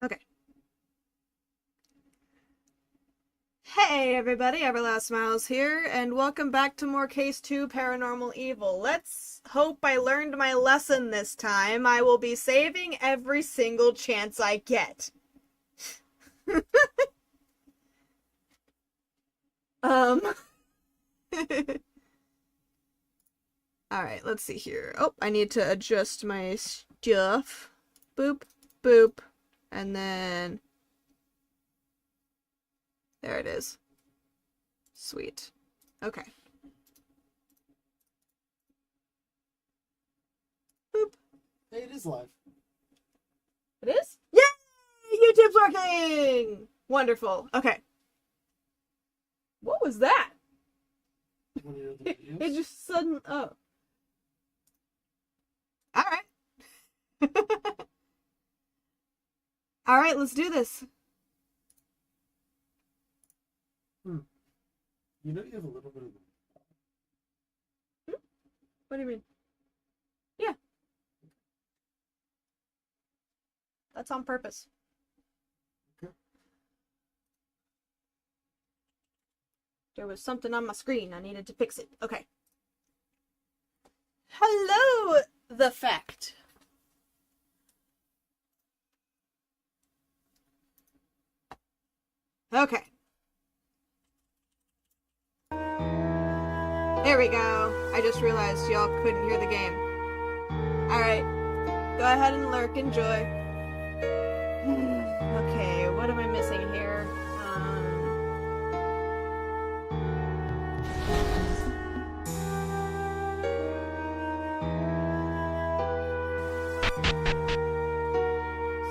Okay. Hey everybody, Everlast Smiles here, and welcome back to more Case 2 Paranormal Evil. Let's hope I learned my lesson this time. I will be saving every single chance I get. Um. Alright, let's see here. Oh, I need to adjust my stuff. Boop, boop, and then... there it is. Sweet. Okay. Boop. Hey, it is live. It is? Yay! YouTube's working! Wonderful. Okay. What was that? One of your other videos. It just sudden. Oh. Alright. Alright, let's do this. You know you have a little bit of... What do you mean? Yeah. That's on purpose. Okay. There was something on my screen. I needed to fix it. Okay. Hello, the fact. Okay. There we go. I just realized y'all couldn't hear the game. Alright. Go ahead and lurk. Enjoy. Okay, what am I missing here?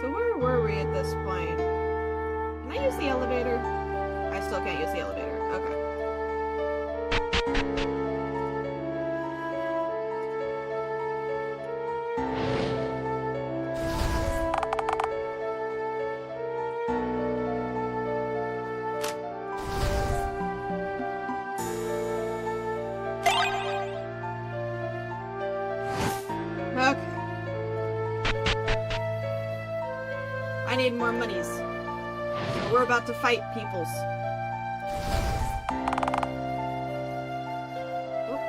So where were we at this point? Can I use the elevator? I still can't use the elevator. Okay. Okay. I need more monies. So we're about to fight peoples. Oh.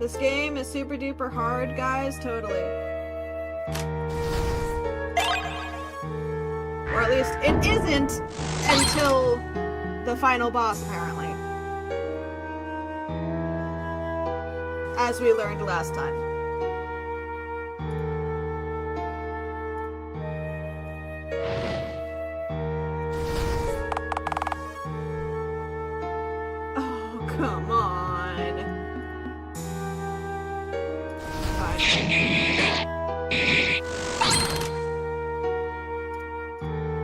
This game is super duper hard, guys, totally. Or at least it isn't until the final boss, apparently. As we learned last time. Oh, come on.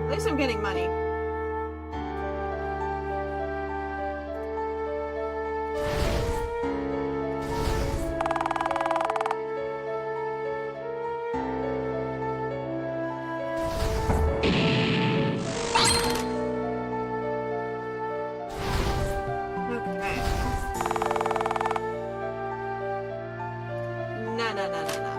At least I'm getting money. Okay. No, no, no, no, no.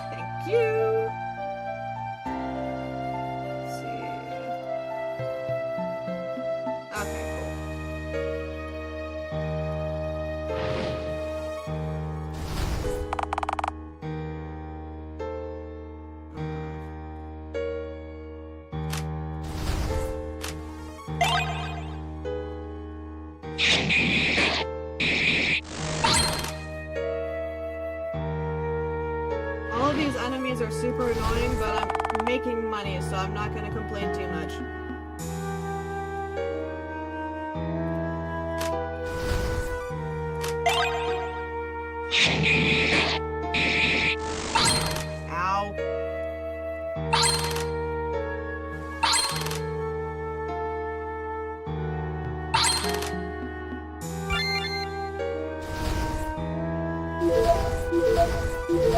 Thank you. Let's see. Okay, all of these enemies are super annoying, but I'm making money, so I'm not gonna complain too much. Ow. That's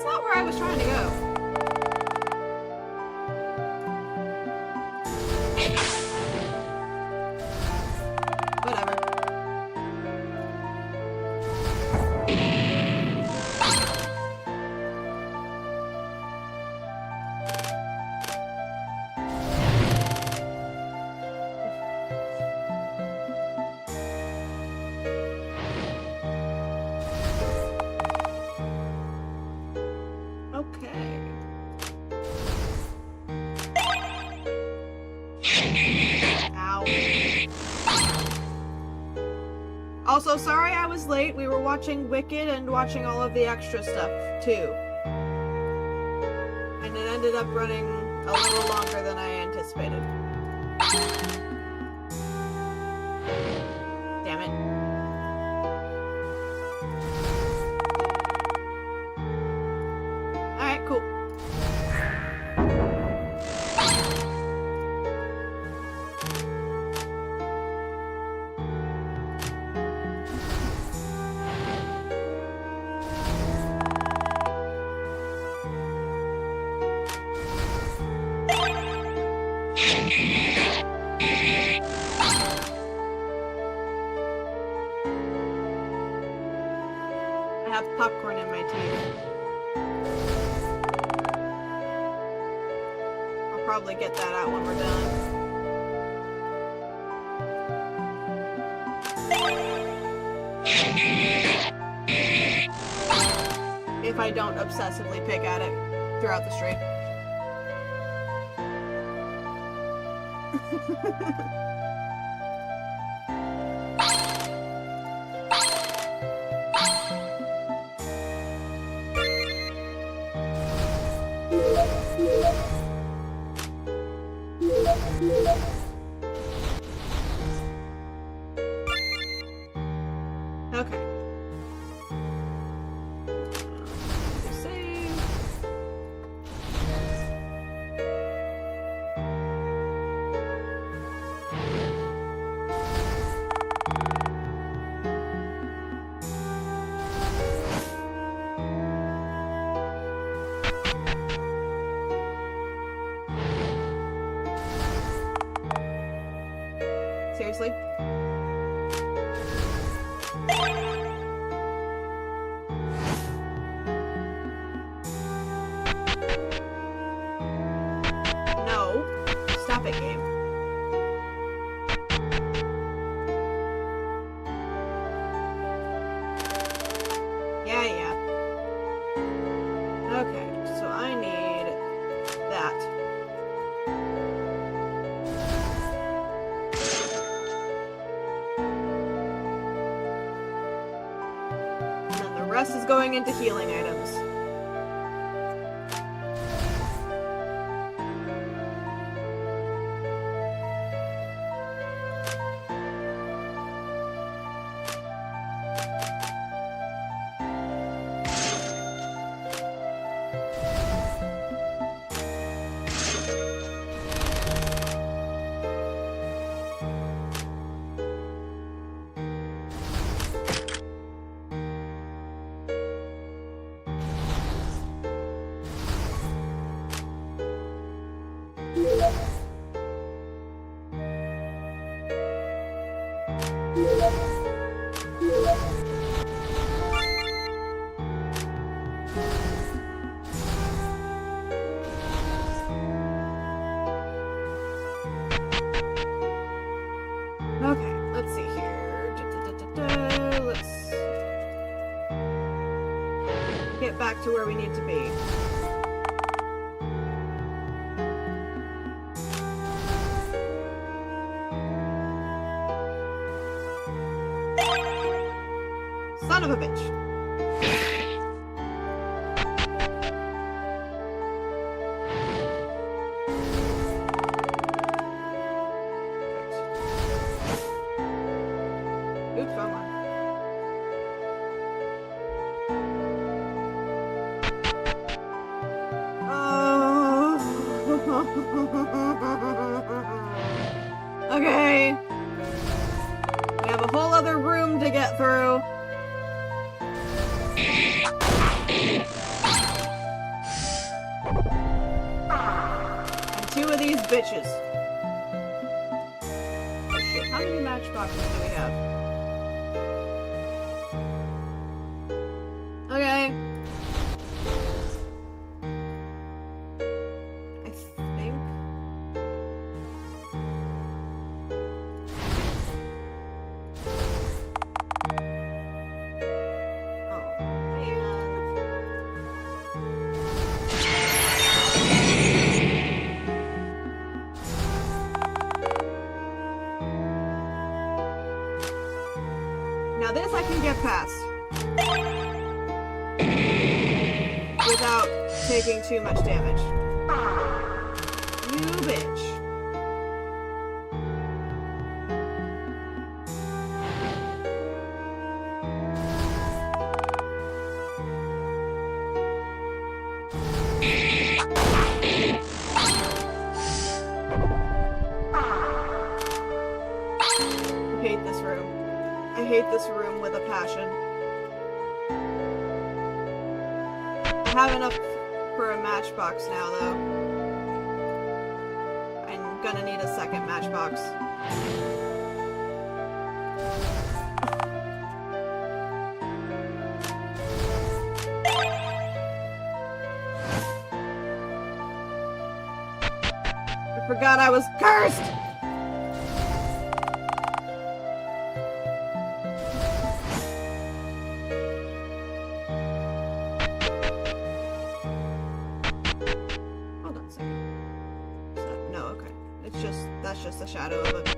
not where I was trying to go. Whatever. Okay. Ow. Also, sorry I was late. We were watching Wicked and watching all of the extra stuff, too. And it ended up running a little longer than I anticipated. Damn it. Alright, cool. I have popcorn in my teeth. I'll probably get that out when we're done. If I don't obsessively pick at it throughout the stream. Okay. Save. Seriously? No. Stop it, game. Yeah. Okay, so I need that. And then the rest is going into healing items. Okay, let's see here. Let's get back to where we need to be. Son of a bitch. Oops, wrong one. Okay. We have a whole other room to get through. And two of these bitches. Oh shit, how many matchboxes do we have? Okay. I think... Oh, man. Now this I can get past. Without taking too much damage. You bitch. I hate this room. I hate this room with a passion. I have enough for a matchbox now, though. I'm gonna need a second matchbox. I forgot I was cursed! Hold on a second. No, okay. That's just a shadow of it.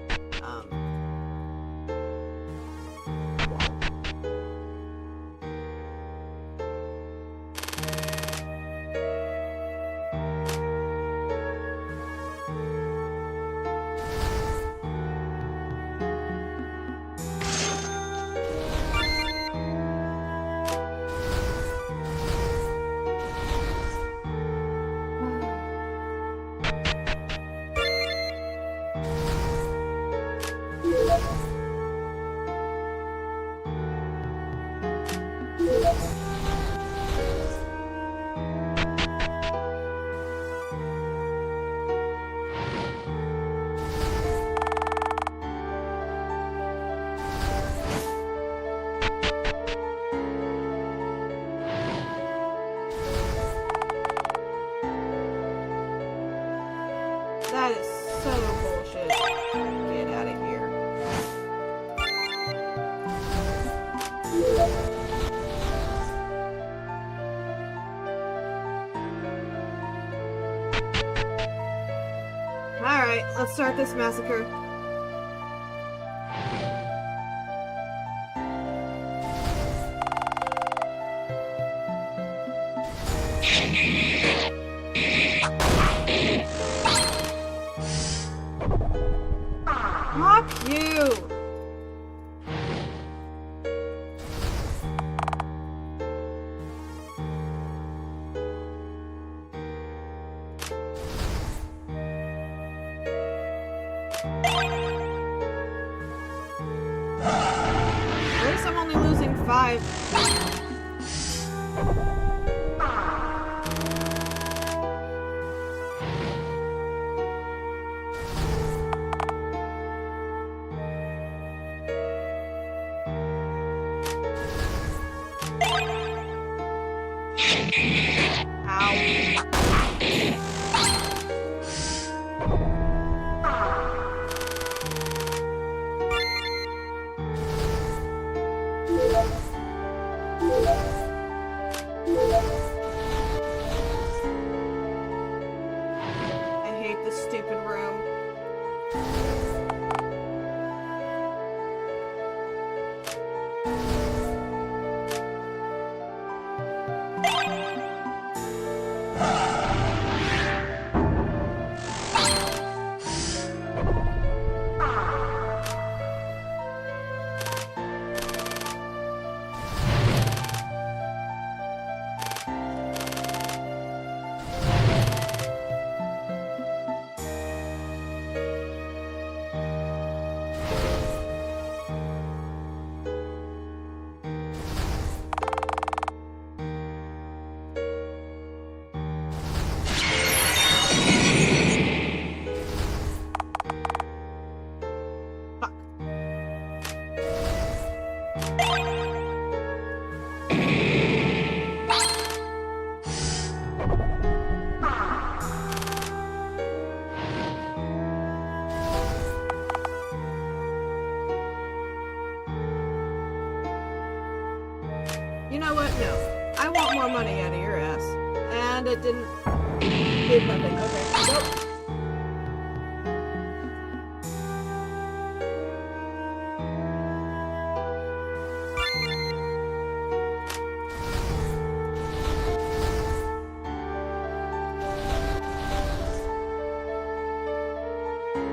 That is so bullshit. Get out of here. Alright, let's start this massacre. Fuck you! At least I'm only losing 5. You know what? No. I want more money out of your ass. And it did nothing. Okay. Nope.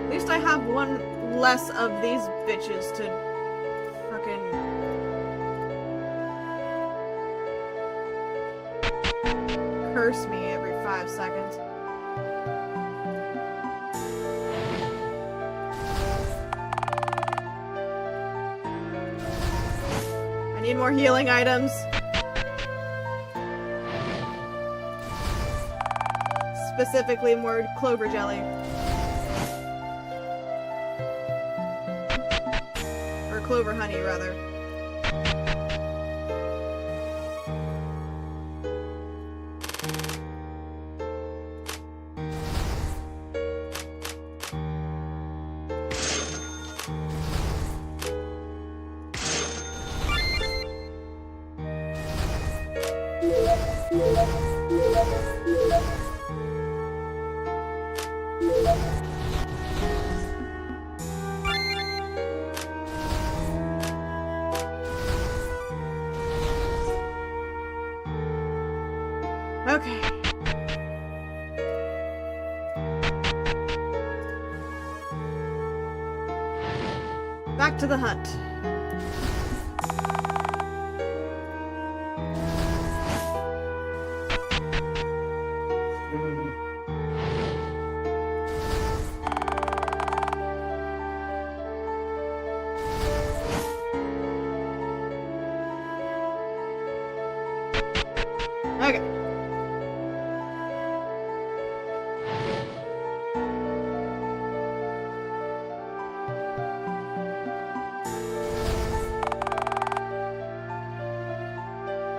At least I have one less of these bitches to frickin' curse me every 5 seconds. I need more healing items. Specifically more clover jelly. Or clover honey, rather. Okay. Back to the hunt. Okay.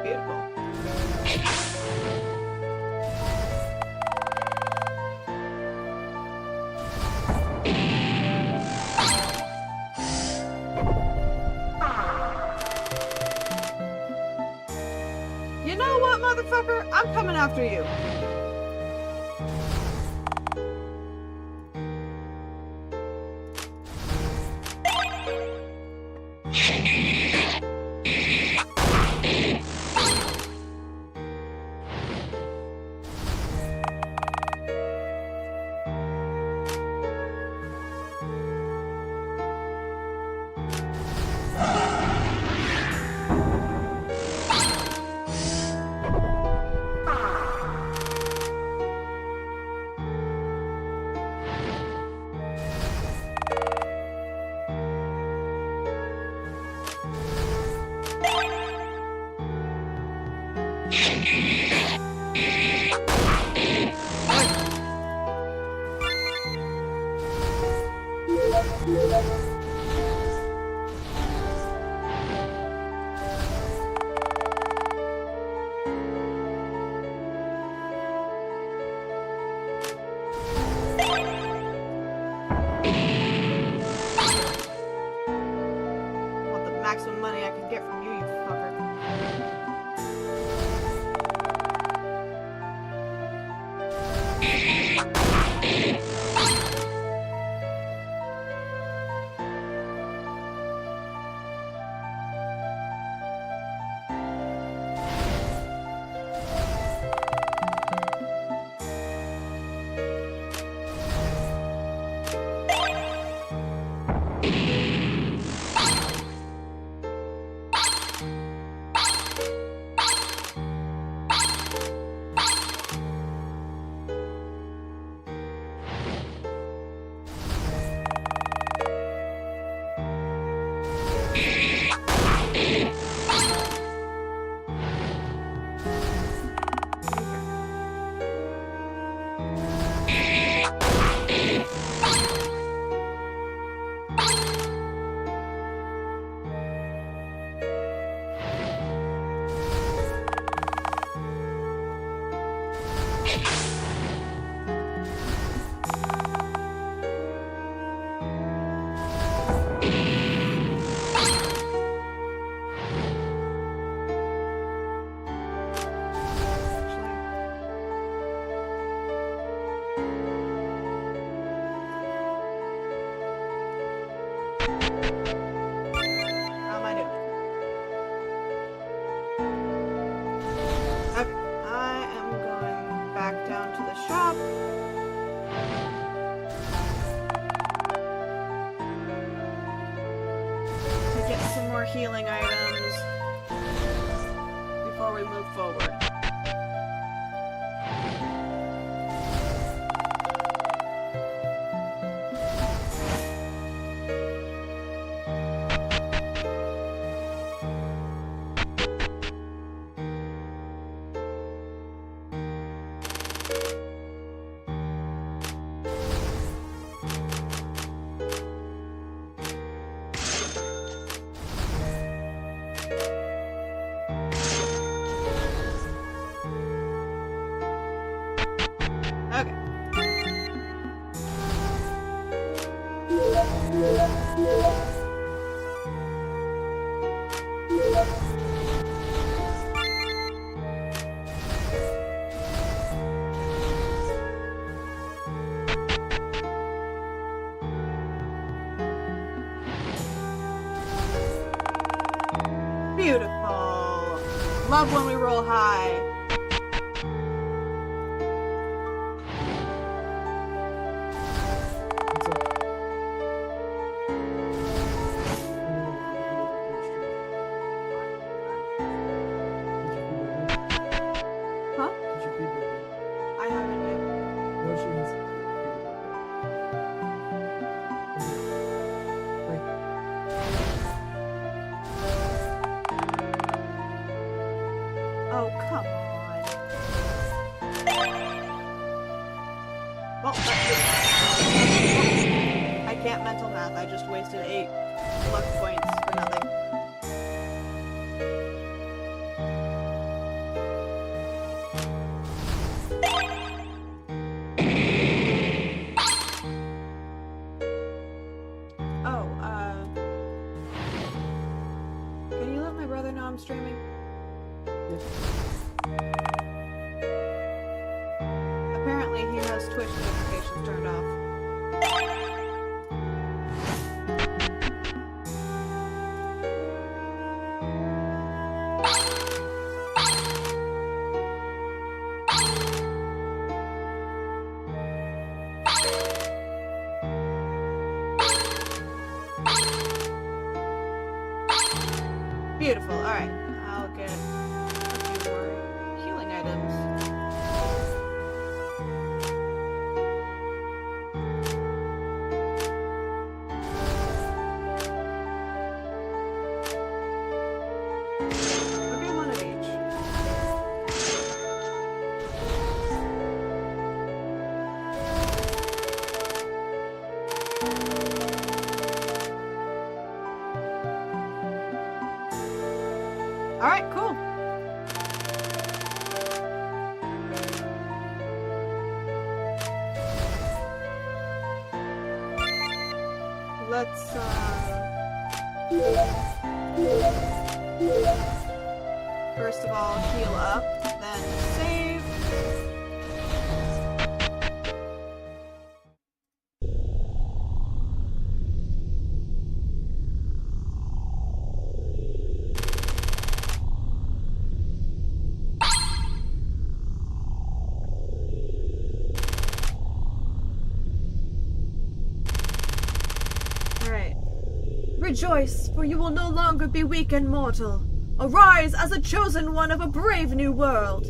Beautiful. You know what, motherfucker? I'm coming after you. Want the maximum money I can get from you, you fucker. more healing items before we move forward. Okay. Beautiful. Love when we roll high. What's up? Huh? Did you feed her? I haven't yet. No, she hasn't. Oh, come on. Well, I can't mental math. I just wasted 8 luck points for nothing. Oh, can you let my brother know I'm streaming? Apparently he has Twitch notifications turned off. Beautiful. Alright. I'll get a few more healing items. Okay, one of each. Alright, cool. Let's, first of all, heal up, then save. Alright. Rejoice, for you will no longer be weak and mortal. Arise as a chosen one of a brave new world.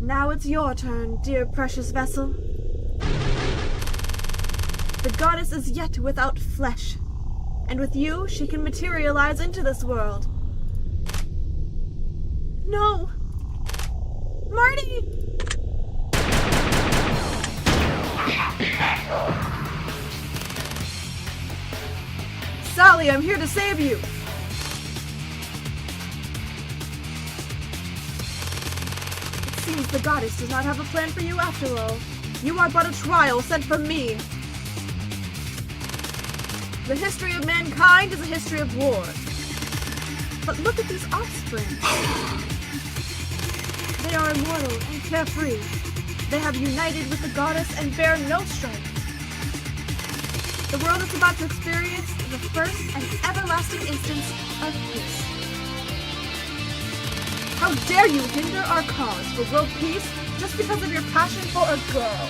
Now it's your turn, dear precious vessel. The goddess is yet without flesh, and with you she can materialize into this world. No! Marty! Sally, I'm here to save you! It seems the goddess does not have a plan for you after all. You are but a trial sent from me. The history of mankind is a history of war. But look at these offspring. They are immortal and carefree. They have united with the goddess and bear no strife. The world is about to experience the first and everlasting instance of peace. How dare you hinder our cause for world peace just because of your passion for a girl?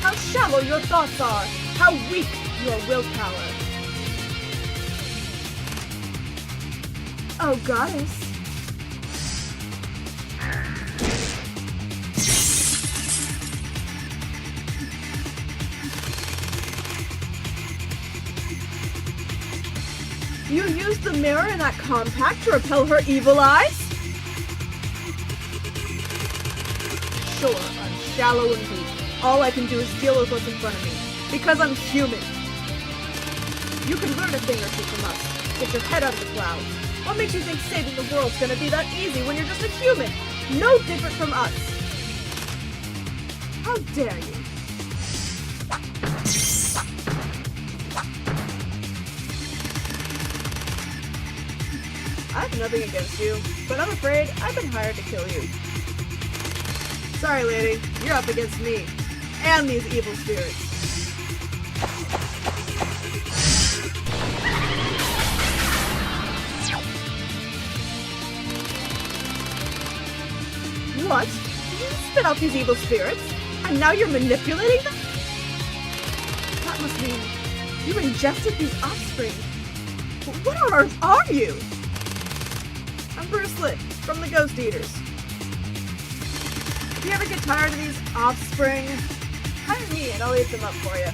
How shallow your thoughts are! How weak your willpower! Oh, goddess. You used the mirror in that compact to repel her evil eyes? Sure, I'm shallow and weak. All I can do is deal with what's in front of me. Because I'm human. You could learn a thing or two from us. Get your head out of the clouds. What makes you think saving the world's gonna be that easy when you're just a human? No different from us. How dare you? I have nothing against you, but I'm afraid I've been hired to kill you. Sorry, lady. You're up against me. And these evil spirits. What? You spit out these evil spirits? And now you're manipulating them? That must mean you ingested these offspring. What on earth are you? I'm Bruce Litt, from the Ghost Eaters. If you ever get tired of these offspring, hire me and I'll eat them up for you.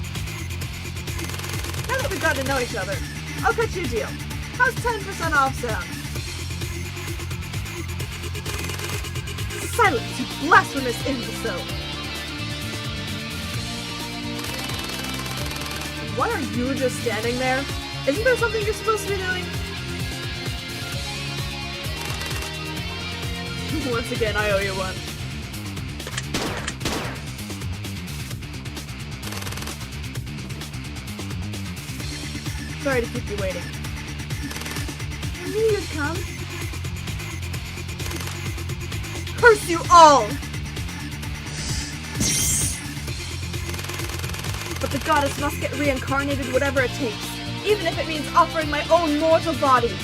Now that we've got to know each other, I'll cut you a deal. How's 10% off sound? Silence, you blasphemous imbecile! Why are you just standing there? Isn't there something you're supposed to be doing? Once again, I owe you one. Sorry to keep you waiting. I knew you'd come. Curse you all! But the goddess must get reincarnated whatever it takes, even if it means offering my own mortal body.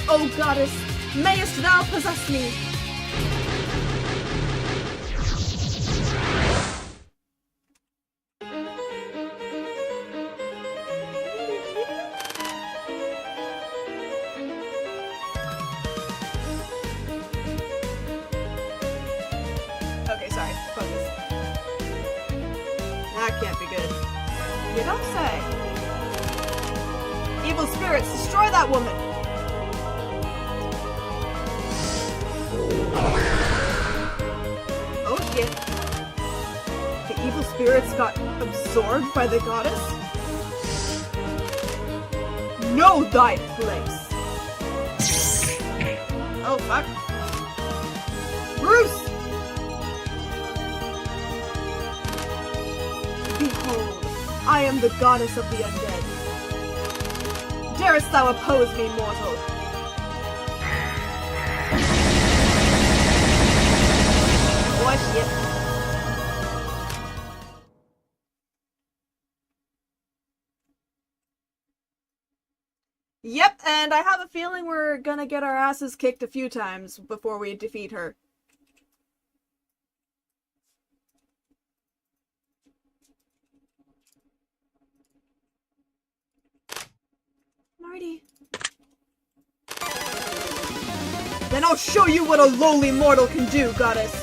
O goddess, mayest thou possess me! Okay, sorry, focus. That can't be good. You don't say. Evil spirits, destroy that woman! Oh shit. The evil spirits got absorbed by the goddess? Know thy place! Oh fuck. Bruce! Behold, I am the goddess of the undead. Darest thou oppose me, mortal? Oh shit. Yep, and I have a feeling we're gonna get our asses kicked a few times before we defeat her. Marty. Then I'll show you what a lowly mortal can do, goddess.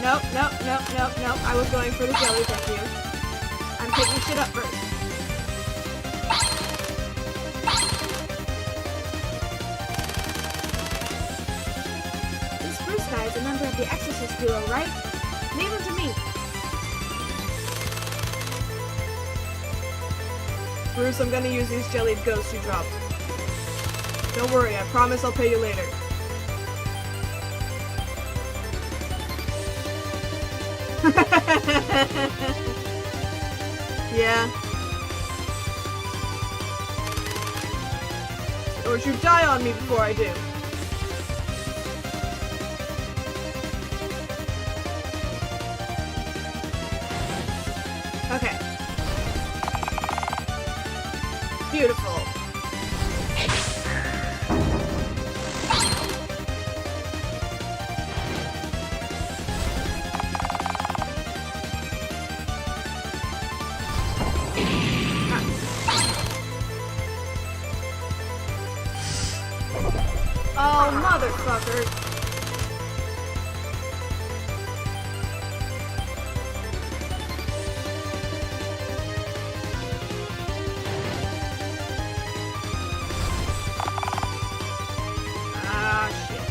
Nope, nope, nope, nope, nope. I was going for the jelly, thank you. I'm taking shit up first. This first guy is a member of the Exorcist duo, right? Leave him to me. Bruce, I'm gonna use these jellied ghosts you dropped. Don't worry, I promise I'll pay you later. Yeah. Or you die on me before I do. Beautiful. Oh, motherfucker. Ah, shit.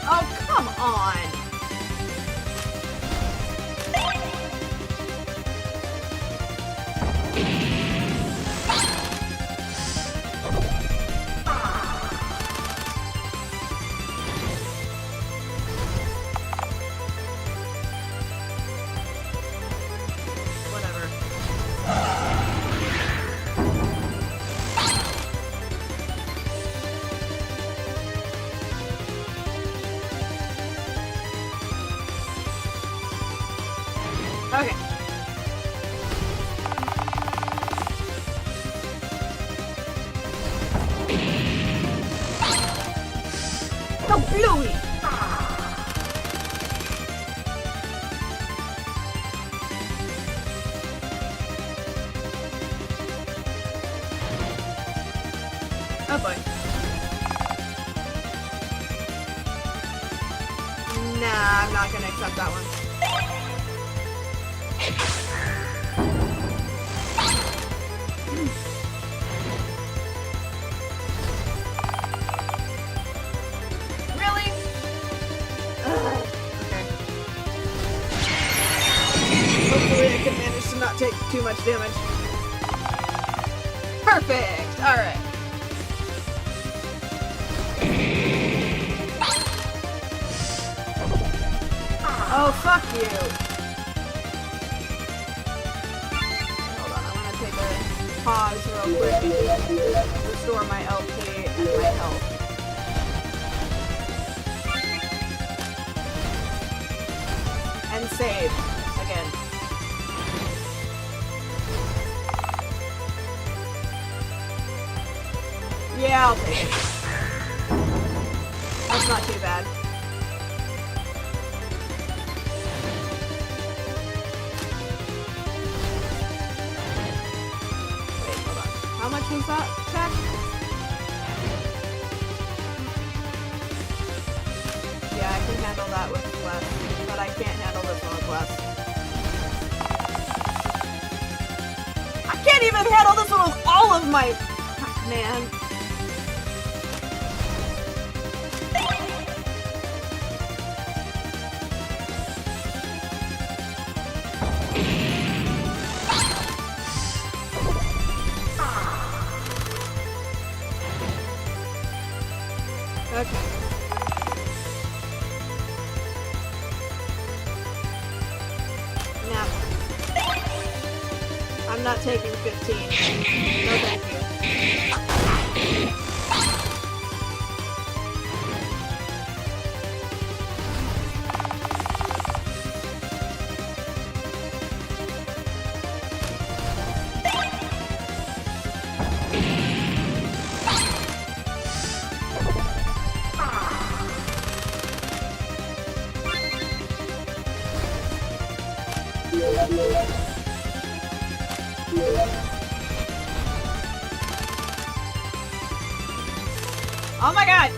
Oh, come on. Whatever. Okay. No, Bluey! Oh boy. Nah, I'm not gonna accept that one. Really? Ugh. Okay. Hopefully I can manage to not take too much damage. Perfect! Alright. Oh, fuck you! Hold on, I'm gonna take a pause real quick. Restore my LP and my health. And save. Again. Yeah, I'll take it. That's not too bad. Wait, hold on. How much was that check? Yeah, I can handle that with less, but I can't handle this one with less. I can't even handle this one with all of my... Man. Okay. Now, I'm not taking 15. No, thank you. Oh my god!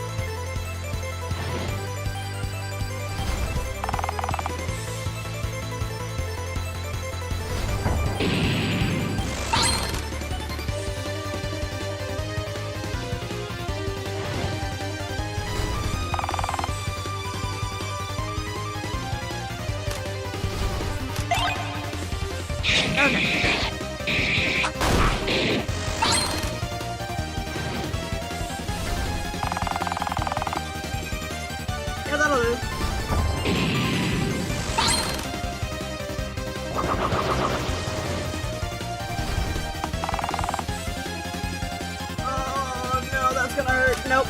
Okay. Yeah, that'll do. Oh no, that's gonna hurt. Nope.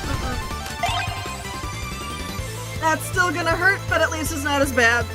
at least it's not as bad.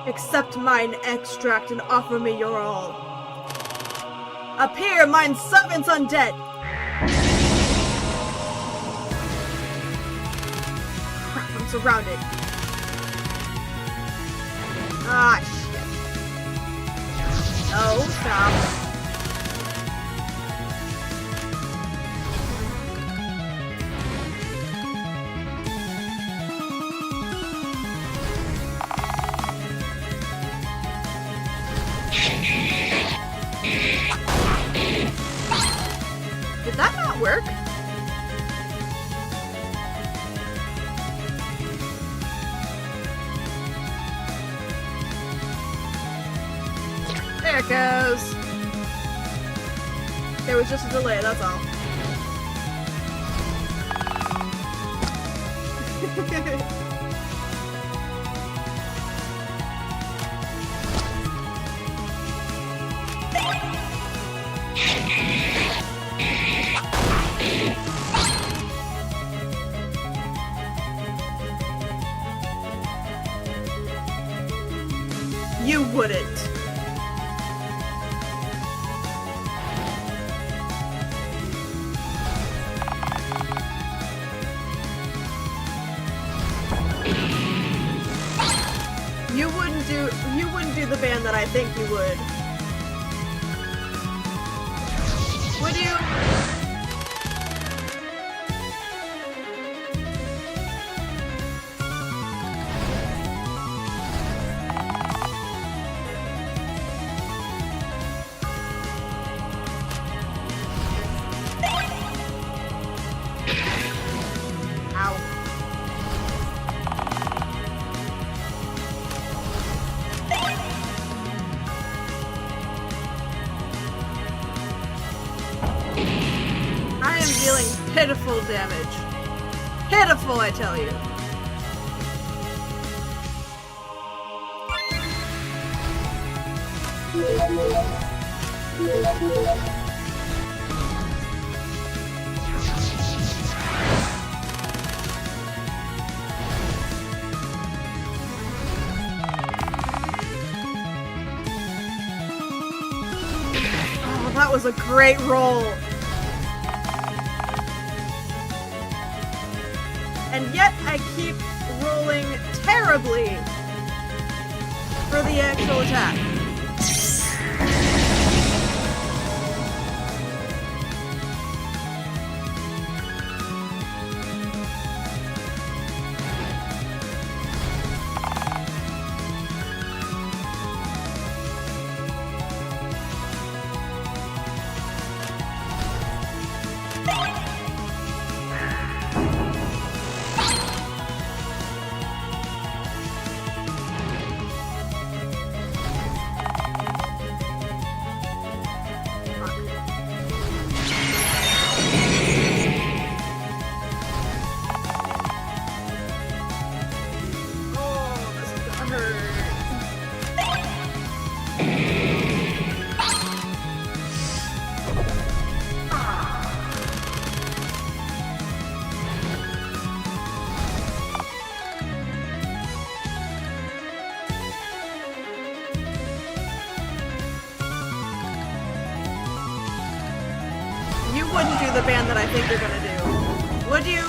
Accept mine extract and offer me your all. Appear, mine servants undead! Crap, I'm surrounded. Ah, shit. Oh, stop. Did that not work? There it goes. There was just a delay, that's all. You wouldn't. You wouldn't do the band that I think you would. Would you? Dealing pitiful damage. Pitiful, I tell you. Oh, that was a great roll. And yet I keep rolling terribly for the actual attack. You wouldn't do the band that I think you're gonna do. Would you?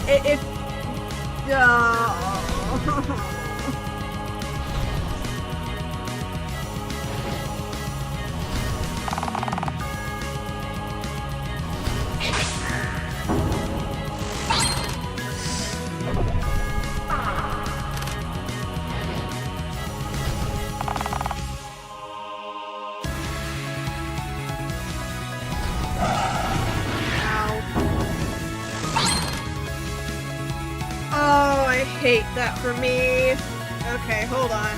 If... Ow. hate that for me. Okay, hold on.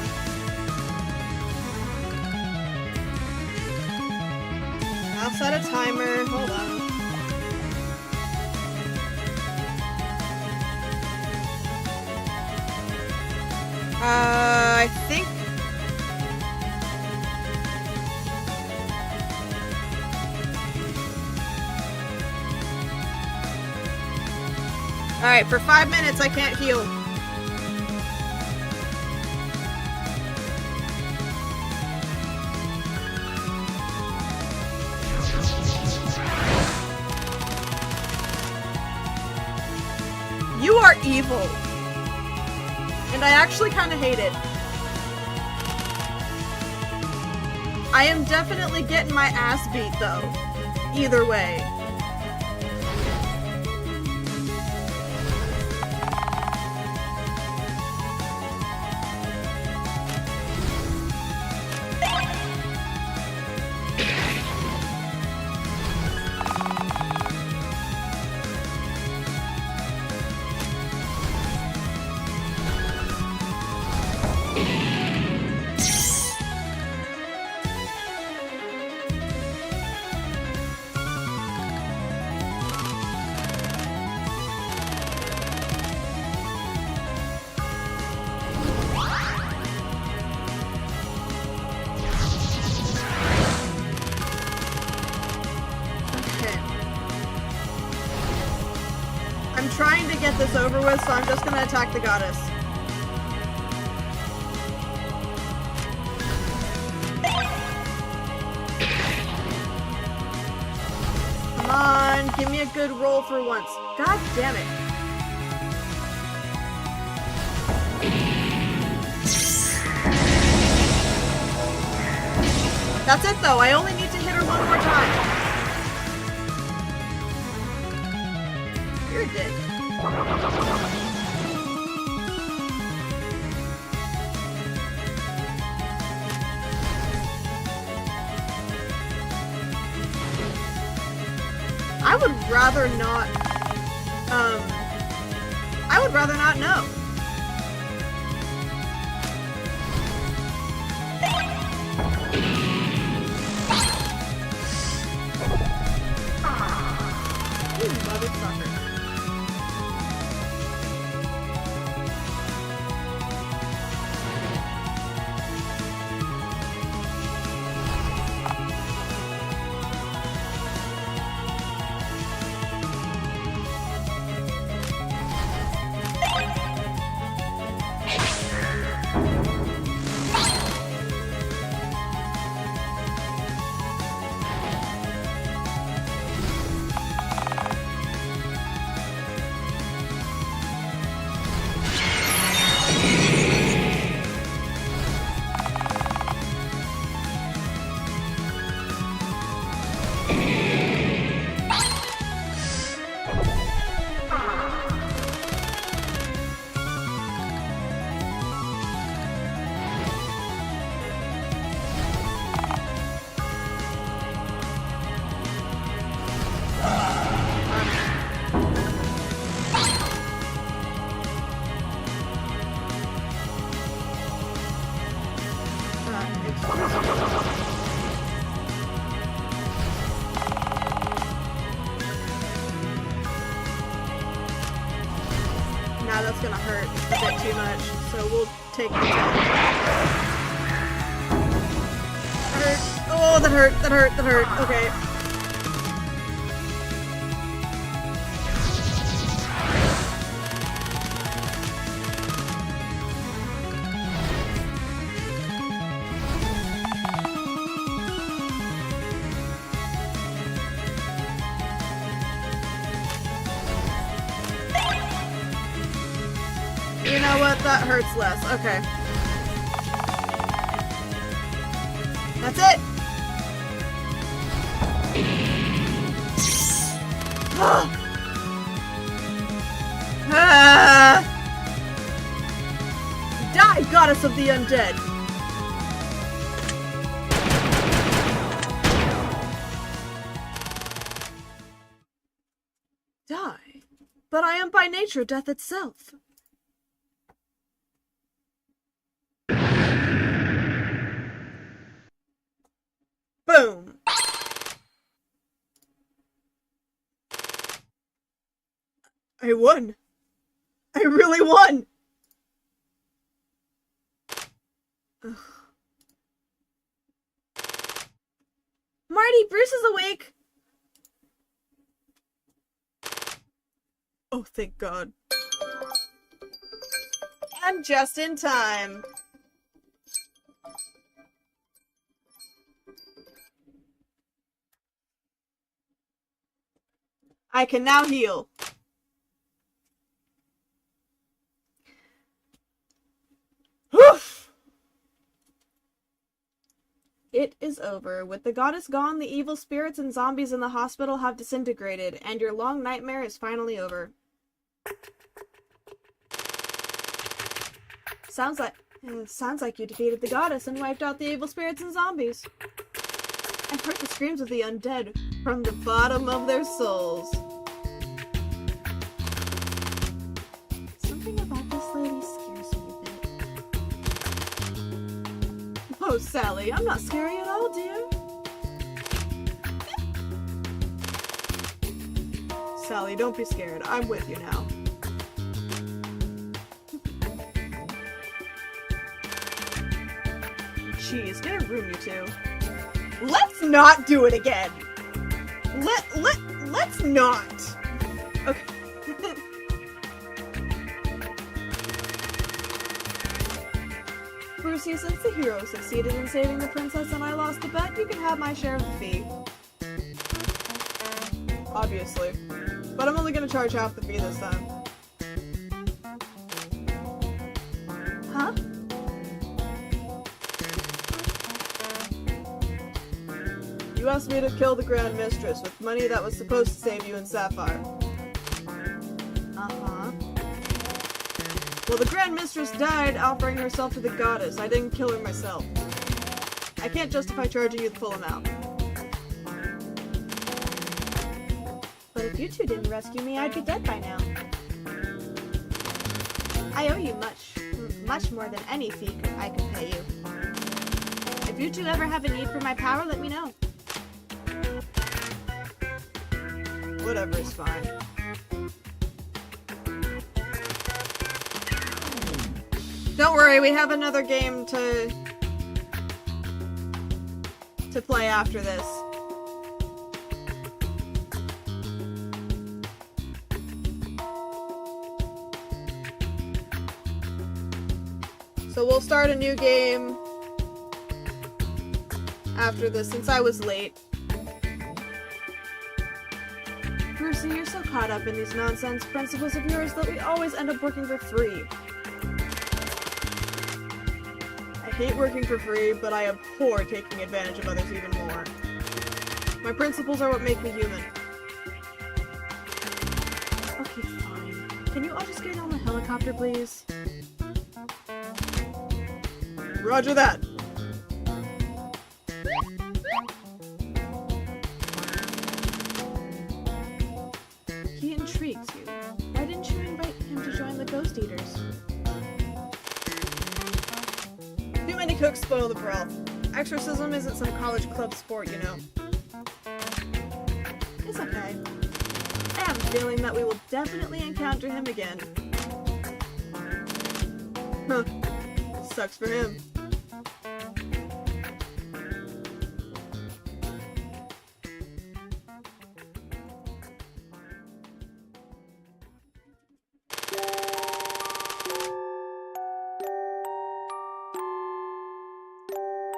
I'll set a timer. Hold on. I think... Alright, for 5 minutes I can't heal. You are evil. And I actually kind of hate it. I am definitely getting my ass beat, though. Either way. I'm trying to get this over with, so I'm just gonna attack the goddess. Come on, give me a good roll for once. God damn it. That's it though, I only need to hit her one more time. You're a dick. I would rather not, I would rather not know. You motherfucker. Nah, that's gonna hurt a bit too much, so we'll take the 10. That hurt. Oh, that hurt, that hurt, that hurt. Okay. You know what? That hurts less. Okay. That's it! Die, goddess of the undead! Die? But I am by nature death itself. I won! I really won! Ugh. Marty, Bruce is awake! Oh, thank God. And just in time. I can now heal. Woof! It is over. With the goddess gone, the evil spirits and zombies in the hospital have disintegrated, and your long nightmare is finally over. Sounds like you defeated the goddess and wiped out the evil spirits and zombies. I've heard the screams of the undead from the bottom of their souls. Something about this lady scares me a bit. Oh, Sally, I'm not scary at all, dear. Sally, don't be scared. I'm with you now. Jeez, get a room, you two. Let's not do it again! Let's not! Okay. Brucey, since the hero succeeded in saving the princess and I lost the bet, you can have my share of the fee. Obviously. But I'm only gonna charge half the fee this time. Huh? You asked me to kill the Grand Mistress with money that was supposed to save you and Sapphire. Uh-huh. Well, the Grand Mistress died offering herself to the goddess. I didn't kill her myself. I can't justify charging you the full amount. But if you two didn't rescue me, I'd be dead by now. I owe you much more than any fee I could pay you. If you two ever have a need for my power, let me know. Whatever is fine. Don't worry, we have another game to play after this. So we'll start a new game after this, since I was late. Brucey, you're so caught up in these nonsense principles of yours that we always end up working for free. I hate working for free, but I abhor taking advantage of others even more. My principles are what make me human. Okay, fine. Can you all just get on the helicopter, please? Roger that! He intrigues you. Why didn't you invite him to join the Ghost Eaters? Too many cooks spoil the broth. Exorcism isn't some college club sport, you know. It's okay. I have a feeling that we will definitely encounter him again. Huh. Sucks for him.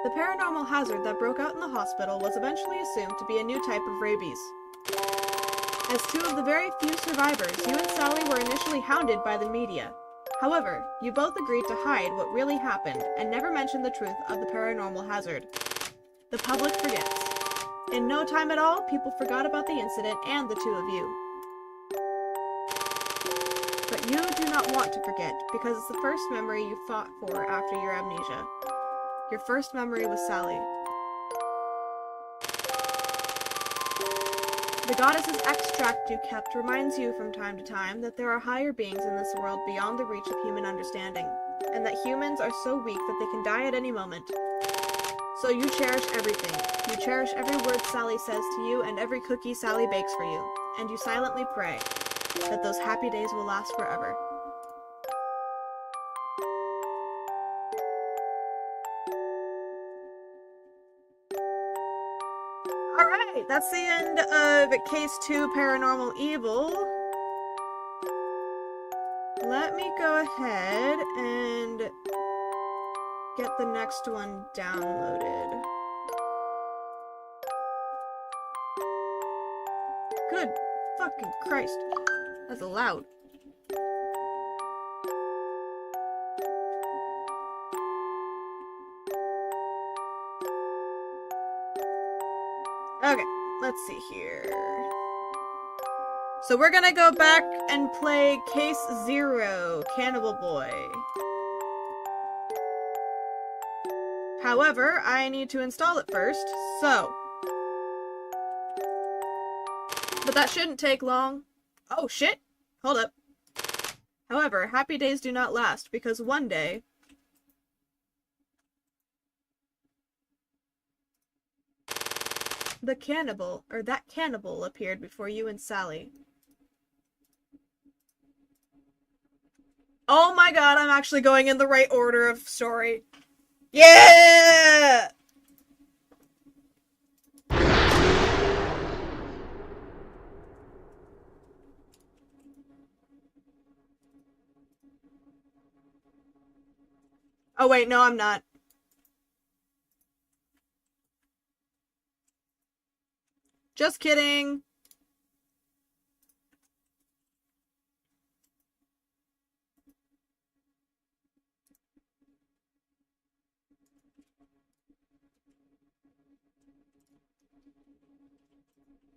The paranormal hazard that broke out in the hospital was eventually assumed to be a new type of rabies. As two of the very few survivors, you and Sally were initially hounded by the media. However, you both agreed to hide what really happened and never mentioned the truth of the paranormal hazard. The public forgets. In no time at all, people forgot about the incident and the two of you. But you do not want to forget, because it's the first memory you fought for after your amnesia. Your first memory was Sally. The goddess's extract you kept reminds you from time to time that there are higher beings in this world beyond the reach of human understanding, and that humans are so weak that they can die at any moment. So you cherish everything. You cherish every word Sally says to you and every cookie Sally bakes for you, and you silently pray. that those happy days will last forever. Alright, that's the end of Case 2 Paranormal Evil. Let me go ahead and get the next one downloaded. Good fucking Christ. That's loud. Okay, let's see here. So we're gonna go back and play Case 0, Cannibal Boy. However, I need to install it first, so. But that shouldn't take long. Oh shit! Hold up. However, happy days do not last, because one day... that cannibal appeared before you and Sally. Oh my god, I'm actually going in the right order of story. Yeah! Oh wait, no, I'm not. Just kidding.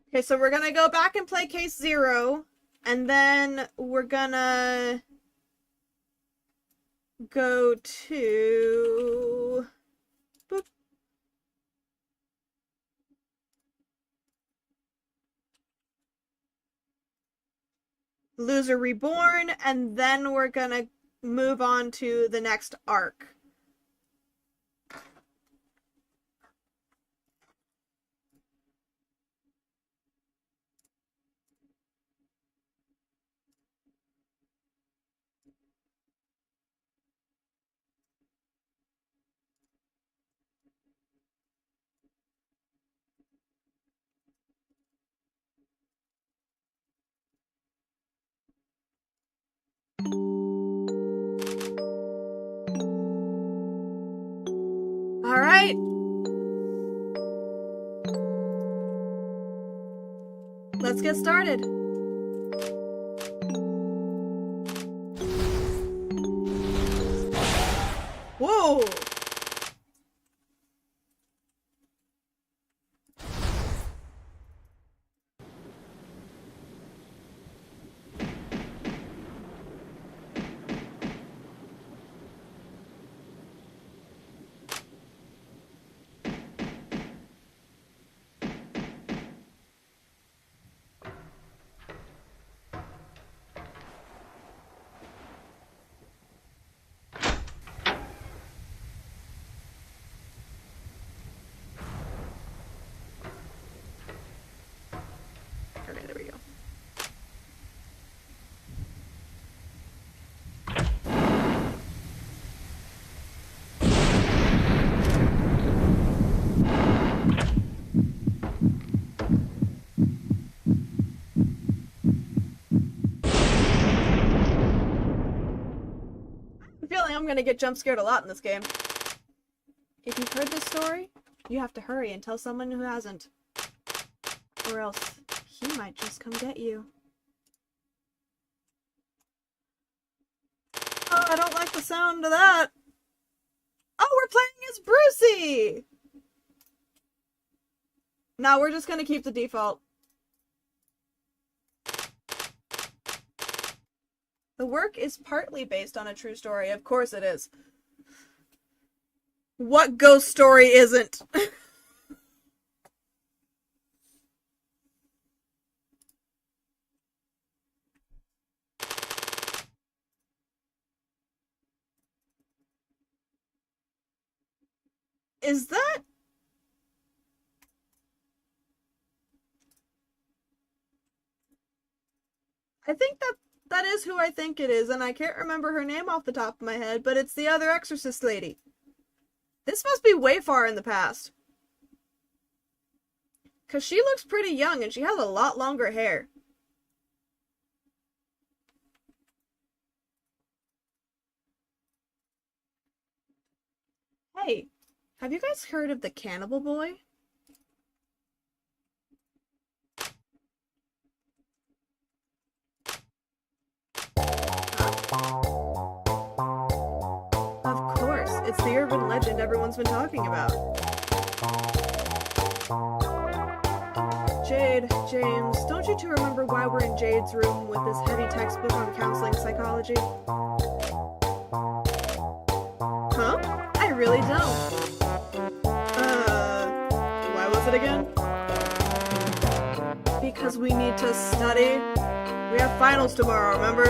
Okay, so we're gonna go back and play Case 0, and then we're gonna go to... Boop. Loser Reborn, and then we're gonna move on to the next arc. Alright. Let's get started. Whoa! Okay, there we go. I'm feeling I'm gonna get jump scared a lot in this game. If you've heard this story, you have to hurry and tell someone who hasn't. Or else he might just come get you. Oh, I don't like the sound of that. Oh, we're playing as Brucey! No, we're just gonna keep the default. The work is partly based on a true story. Of course it is. What ghost story isn't? Is that... I think that is who I think it is, and I can't remember her name off the top of my head, but it's the other exorcist lady. This must be way far in the past. Because she looks pretty young, and she has a lot longer hair. Hey, have you guys heard of the Cannibal Boy? Of course, it's the urban legend everyone's been talking about. Jade, James, don't you two remember why we're in Jade's room with this heavy textbook on counseling psychology? Huh? I really don't. Why was it again? Because we need to study. We have finals tomorrow, remember?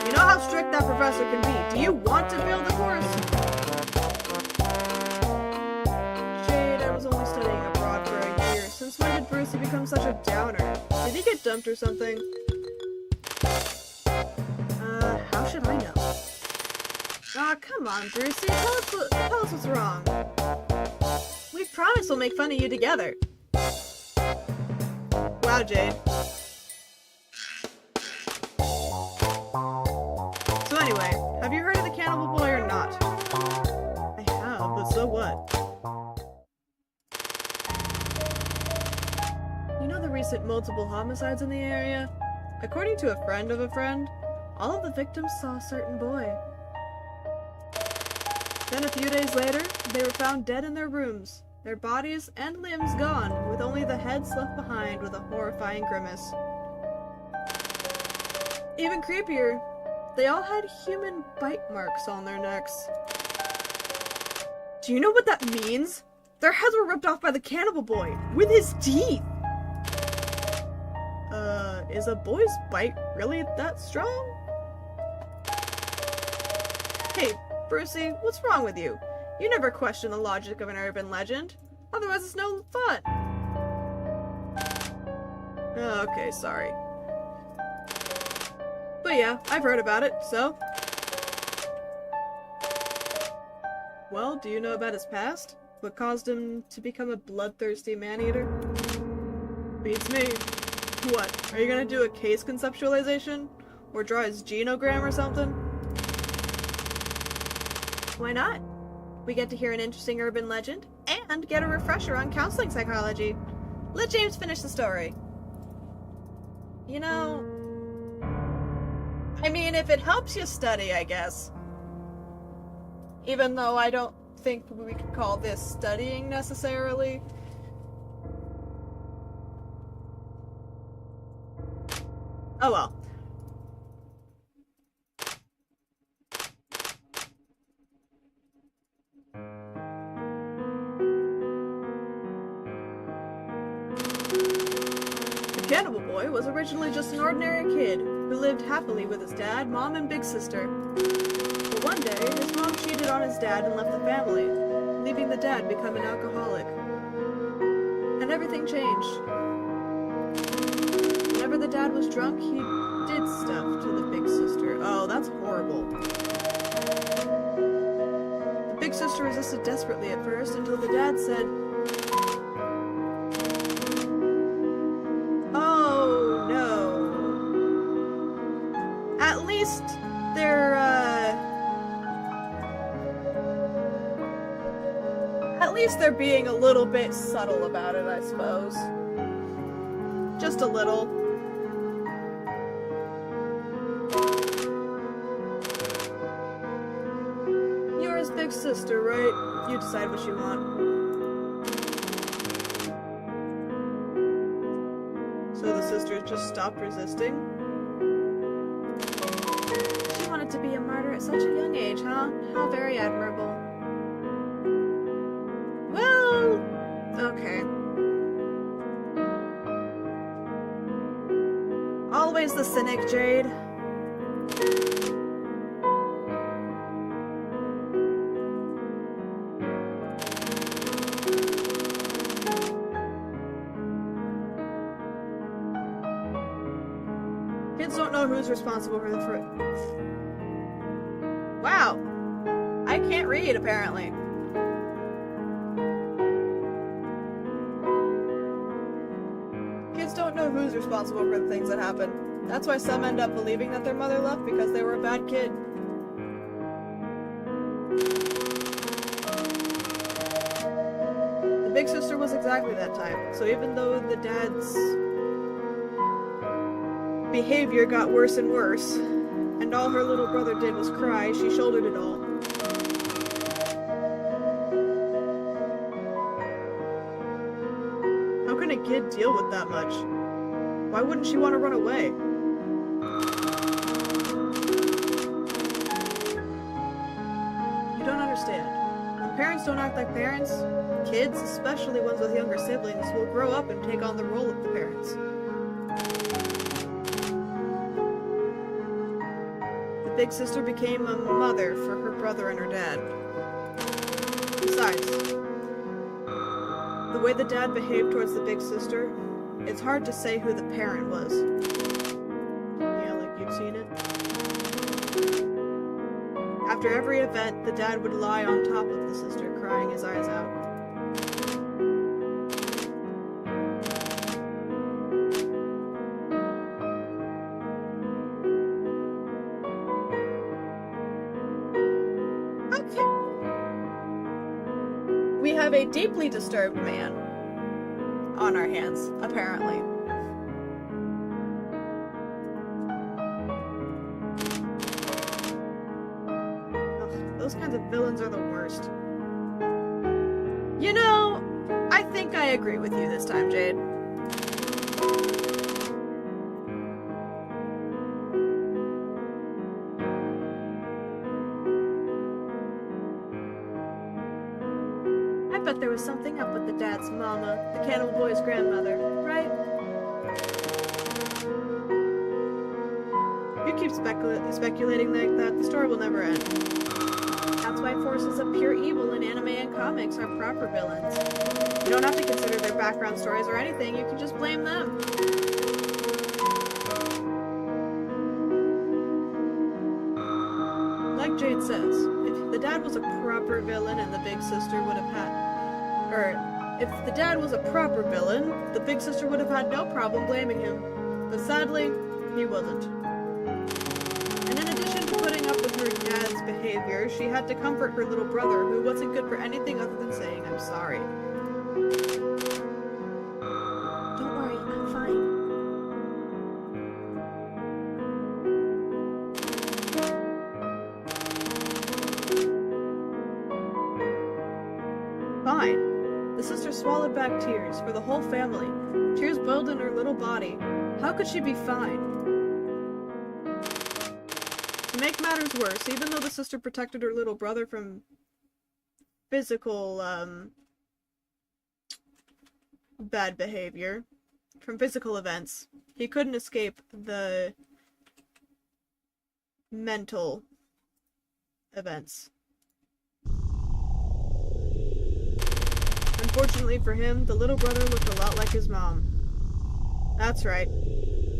You know how strict that professor can be. Do you want to fail the course? Jade, I was only studying abroad for a year. Since when did Brucey become such a downer? Did he get dumped or something? How should I know? Aw, come on, Brucey. Tell us what's wrong. We promise we'll make fun of you together. Wow, Jade. So anyway, have you heard of the Cannibal Boy or not? I have, but so what? You know the recent multiple homicides in the area? According to a friend of a friend, all of the victims saw a certain boy. Then a few days later, they were found dead in their rooms, their bodies and limbs gone, with only the heads left behind with a horrifying grimace. Even creepier, they all had human bite marks on their necks. Do you know what that means? Their heads were ripped off by the Cannibal Boy, with his teeth! Is a boy's bite really that strong? Hey, Brucey, what's wrong with you? You never question the logic of an urban legend. Otherwise it's no fun. Okay, sorry. But yeah, I've heard about it, so... Well, do you know about his past? What caused him to become a bloodthirsty man-eater? Beats me. What, are you gonna do a case conceptualization? Or draw his genogram or something? Why not? We get to hear an interesting urban legend, and get a refresher on counseling psychology. Let James finish the story. You know... I mean, if it helps you study, I guess. Even though I don't think we could call this studying necessarily. Oh well. The Cannibal Boy was originally just an ordinary kid who lived happily with his dad, mom, and big sister. But one day, his mom cheated on his dad and left the family, leaving the dad become an alcoholic. And everything changed. Whenever the dad was drunk, he did stuff to the big sister. Oh, that's horrible. The big sister resisted desperately at first until the dad said, "Oh, no. At least they're being a little bit subtle about it, I suppose. Just a little. You're his big sister, right? You decide what you want." So the sister just stopped resisting? She wanted to be a martyr at such a young age, huh? How very admirable. Well, okay. Always the cynic, Jade. Kids don't know who's responsible for the Wow. I can't read, apparently. Kids don't know who's responsible for the things that happen. That's why some end up believing that their mother left because they were a bad kid. The big sister was exactly that type, so even though the dad's behavior got worse and worse, and all her little brother did was cry, she shouldered it all. How can a kid deal with that much? Why wouldn't she want to run away? You don't understand. When parents don't act like parents, kids, especially ones with younger siblings, will grow up and take on the role of the parents. The big sister became a mother for her brother and her dad. Besides, the way the dad behaved towards the big sister, it's hard to say who the parent was. Yeah, like you've seen it. After every event, the dad would lie on top of the sister, crying his eyes out. Okay. We have a deeply disturbed man on our hands, apparently. Ugh, those kinds of villains are the worst. You know, I think I agree with you this time, Jade. I bet there was something up with the dad's mama, the Cannibal boy's grandmother, right? You keep speculating like that, the story will never end. That's why forces of pure evil in anime and comics are proper villains. You don't have to consider their background stories or anything, you can just blame them. Like Jade says, if the dad was a proper villain and the big sister would have had... if the dad was a proper villain, the big sister would have had no problem blaming him. But sadly, he wasn't. And in addition to putting up with her dad's behavior, she had to comfort her little brother, who wasn't good for anything other than saying, "I'm sorry." Don't worry, I'm fine. Fine. The sister swallowed back tears for the whole family. Tears boiled in her little body. How could she be fine? To make matters worse, even though the sister protected her little brother from physical, bad behavior, from physical events, he couldn't escape the mental events. Unfortunately for him, the little brother looked a lot like his mom. That's right.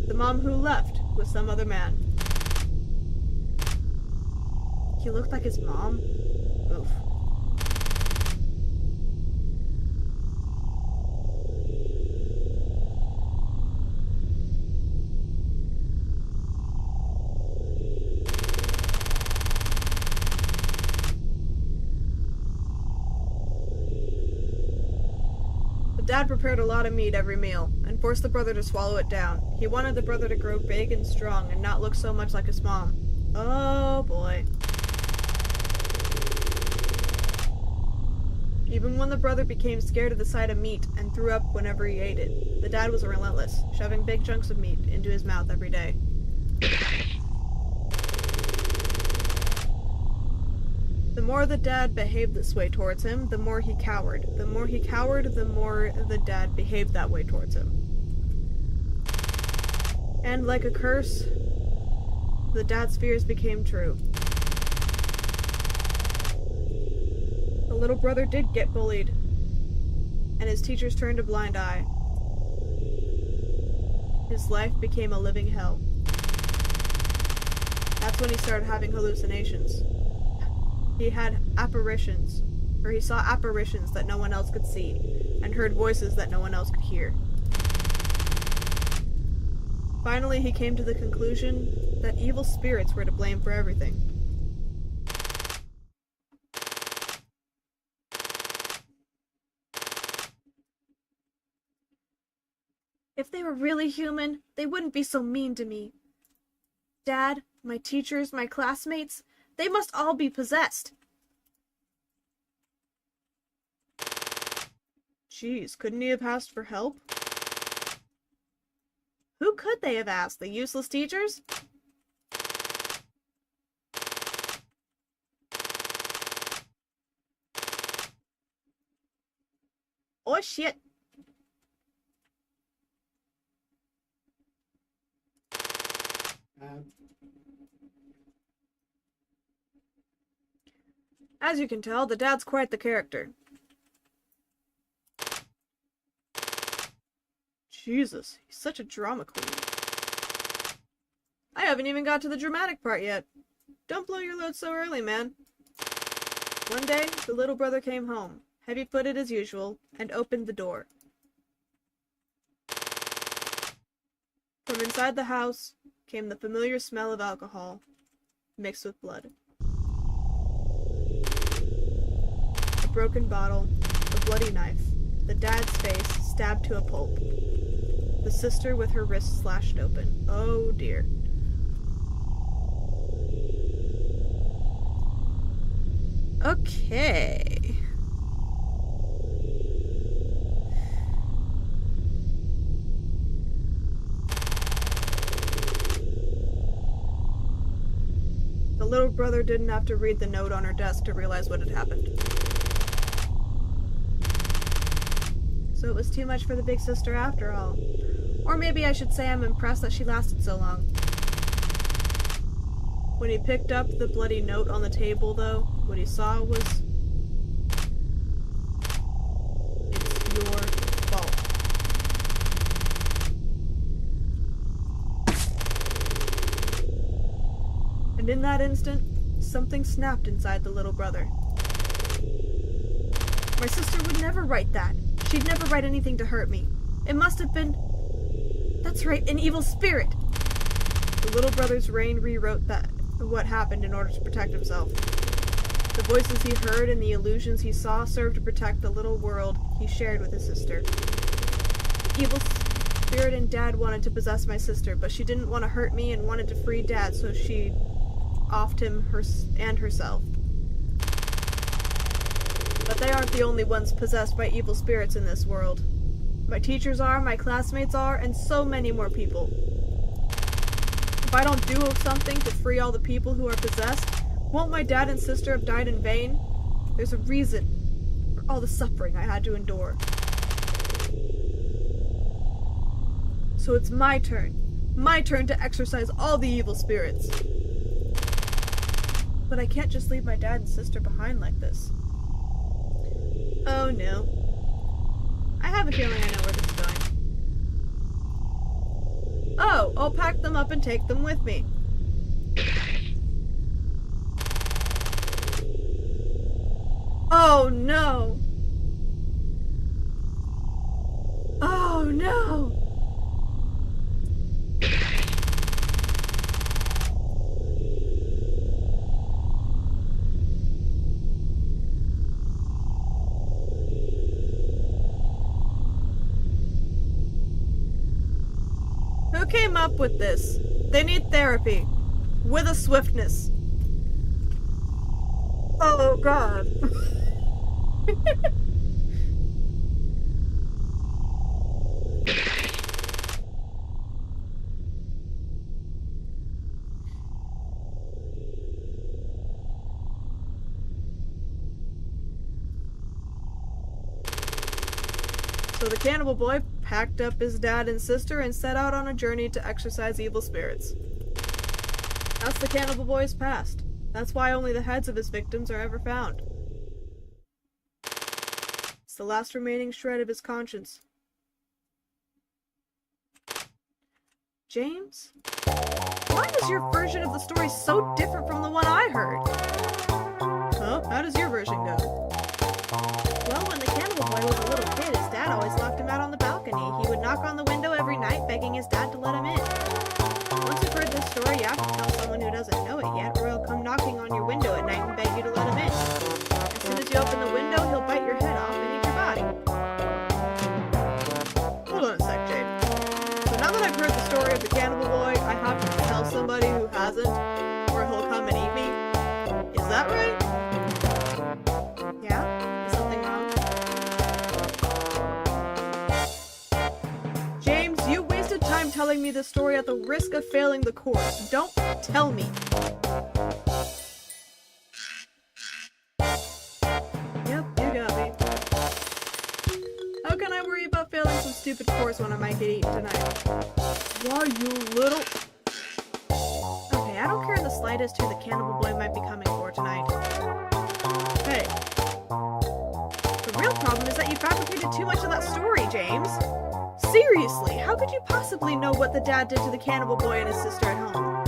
The mom who left with some other man. He looked like his mom? Oof. Dad prepared a lot of meat every meal, and forced the brother to swallow it down. He wanted the brother to grow big and strong, and not look so much like his mom. Oh boy. Even when the brother became scared of the sight of meat, and threw up whenever he ate it, the dad was relentless, shoving big chunks of meat into his mouth every day. The more the dad behaved this way towards him, the more he cowered. The more he cowered, the more the dad behaved that way towards him. And like a curse, the dad's fears became true. The little brother did get bullied, and his teachers turned a blind eye. His life became a living hell. That's when he started having hallucinations. He had apparitions, or he saw apparitions that no one else could see, and heard voices that no one else could hear. Finally, he came to the conclusion that evil spirits were to blame for everything. If they were really human, they wouldn't be so mean to me. Dad, my teachers, my classmates, they must all be possessed. Jeez, couldn't he have asked for help? Who could they have asked? The useless teachers? Oh shit! As you can tell, the dad's quite the character. Jesus, he's such a drama queen. I haven't even got to the dramatic part yet. Don't blow your load so early, man. One day, the little brother came home, heavy-footed as usual, and opened the door. From inside the house came the familiar smell of alcohol, mixed with blood. A broken bottle, a bloody knife, the dad's face stabbed to a pulp, the sister with her wrist slashed open. Oh dear. Okay. The little brother didn't have to read the note on her desk to realize what had happened. So it was too much for the big sister after all. Or maybe I should say I'm impressed that she lasted so long. When he picked up the bloody note on the table, though, what he saw was... It's your fault. And in that instant, something snapped inside the little brother. My sister would never write that. She'd never write anything to hurt me. It must have been... That's right, an evil spirit! The little brother's brain rewrote what happened in order to protect himself. The voices he heard and the illusions he saw served to protect the little world he shared with his sister. The evil spirit and Dad wanted to possess my sister, but she didn't want to hurt me and wanted to free Dad, so she offed him and herself. But they aren't the only ones possessed by evil spirits in this world. My teachers are, my classmates are, and so many more people. If I don't do something to free all the people who are possessed, won't my dad and sister have died in vain? There's a reason for all the suffering I had to endure. So it's my turn to exorcise all the evil spirits. But I can't just leave my dad and sister behind like this. Oh no. I have a feeling I know where this is going. Oh, I'll pack them up and take them with me. Oh no! Oh no! Who came up with this? They need therapy. With a swiftness. Oh god. So the cannibal boy packed up his dad and sister and set out on a journey to exorcise evil spirits. That's the cannibal boy's past. That's why only the heads of his victims are ever found. It's the last remaining shred of his conscience. James? Why is your version of the story so different from the one I heard? Huh? How does your version go? Well, when the Cannibal Boy was a little kid, his dad always locked him out on the balcony. He would knock on the window every night, begging his dad to let him in. Once you've heard this story, you have to tell someone who doesn't know it yet, or he'll come knocking on your window at night and beg you to let him in. As soon as you open the window, he'll bite your head off and eat your body. Hold on a sec, Jade. So now that I've heard the story of the Cannibal Boy, I have to tell somebody who hasn't, or he'll come and eat me? Is that right? Yeah? Is something wrong? James, you wasted time telling me this story at the risk of failing the course. Don't tell me. Yep, you got me. How can I worry about failing some stupid course when I might get eaten tonight? Why, you little... Okay, I don't care in the slightest who the Cannibal Boy might be coming for tonight. Hey. The real problem is that you fabricated too much of that story, James. Seriously, how could you possibly know what the dad did to the Cannibal Boy and his sister at home?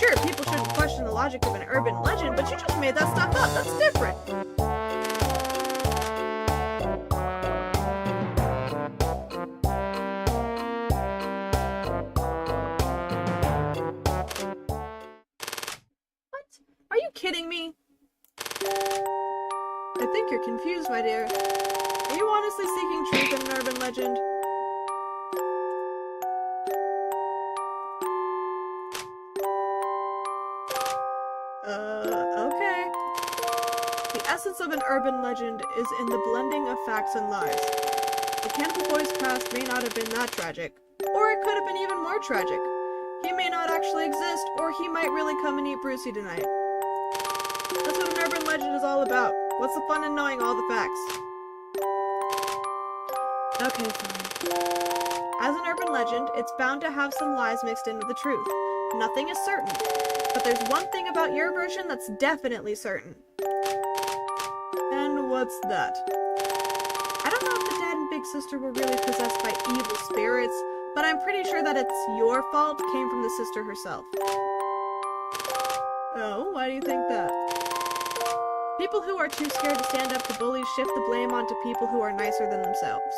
Sure, people shouldn't question the logic of an urban legend, but you just made that stuff up. That's different. What? Are you kidding me? I think you're confused, my dear. Are you honestly seeking truth in an urban legend? Okay. The essence of an urban legend is in the blending of facts and lies. The Cannibal Boy's past may not have been that tragic, or it could have been even more tragic. He may not actually exist, or he might really come and eat Brucey tonight. That's what an urban legend is all about. What's the fun in knowing all the facts? Okay, fine. As an urban legend, it's bound to have some lies mixed in with the truth. Nothing is certain. But there's one thing about your version that's definitely certain. And what's that? I don't know if the dad and big sister were really possessed by evil spirits, but I'm pretty sure that it's your fault came from the sister herself. Oh, why do you think that? People who are too scared to stand up to bullies shift the blame onto people who are nicer than themselves.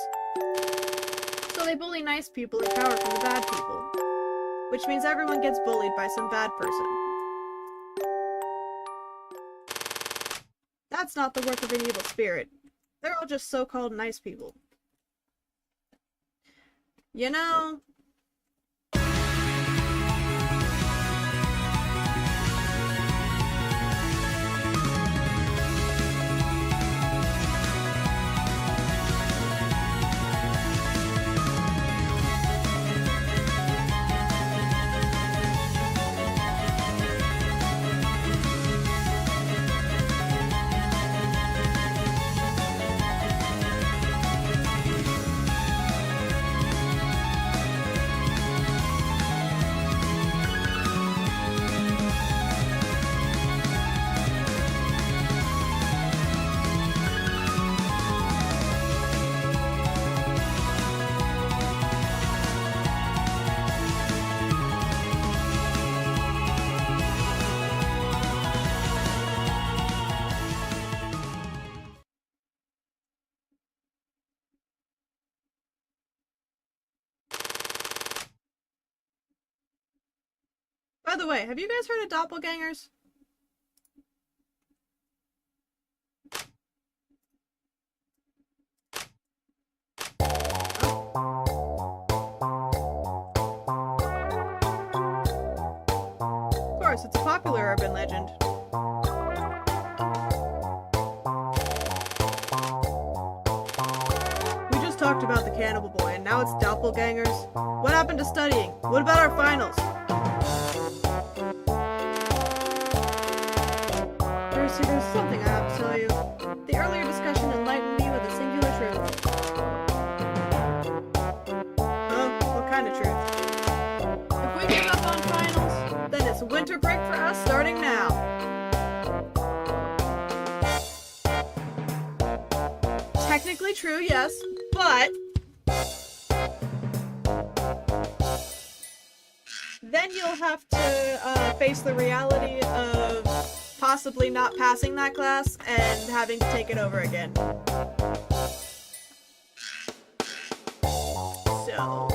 So they bully nice people and cower from the bad people. Which means everyone gets bullied by some bad person. That's not the work of an evil spirit. They're all just so-called nice people. You know... By the way, have you guys heard of doppelgangers? Of course, it's a popular urban legend. We just talked about the Cannibal Boy, and now it's doppelgangers. What happened to studying? What about our finals? Percy, there's something I have to tell you. The earlier discussion enlightened me with a singular truth. What kind of truth? If we give up on finals, then it's winter break for us starting now. Technically true, yes, but... then you'll have to face the reality of possibly not passing that class and having to take it over again. So...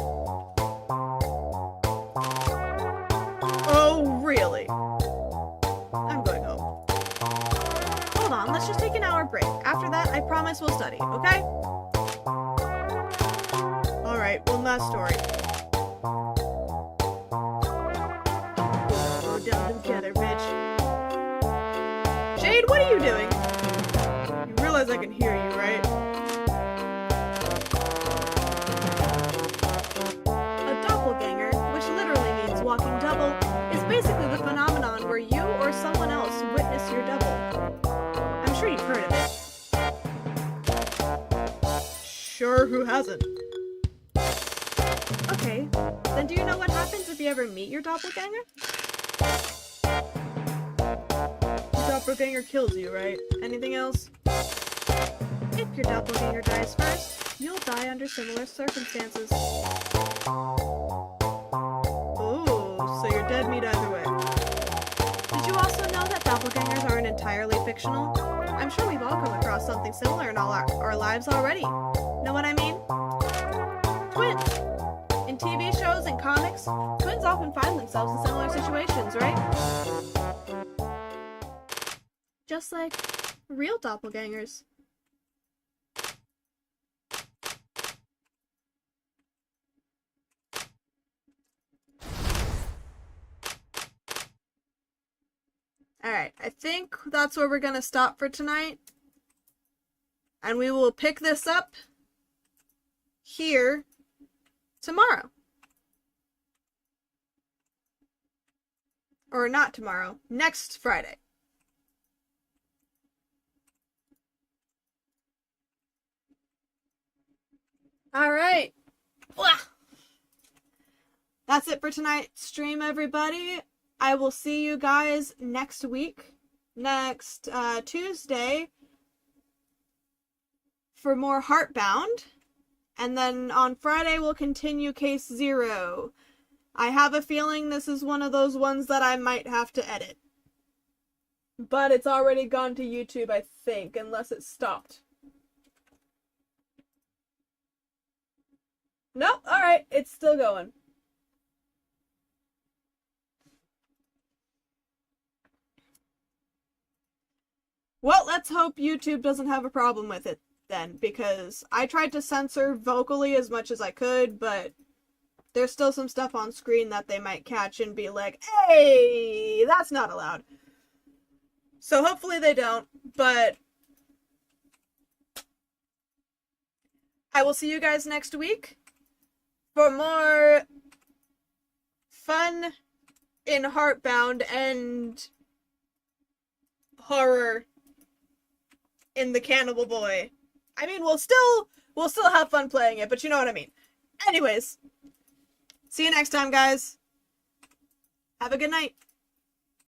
Oh, really? I'm going home. Hold on, let's just take an hour break. After that, I promise we'll study, okay? Alright, one last story. We'll go down together, bitch. Jade, what are you doing? You realize I can hear you, right? A doppelganger, which literally means walking double, is basically the phenomenon where you or someone else witness your double. I'm sure you've heard of it. Sure, who hasn't? Okay, then do you know what happens if you ever meet your doppelganger? Your doppelganger kills you, right? Anything else? If your doppelganger dies first, you'll die under similar circumstances. Ooh, so you're dead meat either way. Did you also know that doppelgangers aren't entirely fictional? I'm sure we've all come across something similar in all our lives already. Know what I mean? Twins. In TV shows and comics, twins often find themselves in similar situations, right? Just like real doppelgangers. Alright, I think that's where we're gonna stop for tonight. And we will pick this up here tomorrow. Or not tomorrow, next Friday. Alright. That's it for tonight's stream, everybody. I will see you guys next week, next Tuesday, for more Heartbound. And then on Friday, we'll continue Case 0. I have a feeling this is one of those ones that I might have to edit. But it's already gone to YouTube, I think, unless it stopped. Nope, alright, it's still going. Well, let's hope YouTube doesn't have a problem with it then, because I tried to censor vocally as much as I could, but there's still some stuff on screen that they might catch and be like, hey, that's not allowed. So hopefully they don't, but I will see you guys next week for more fun in Heartbound and horror in the Cannibal Boy. I mean, we'll still have fun playing it, but you know what I mean. Anyways, see you next time, guys. Have a good night.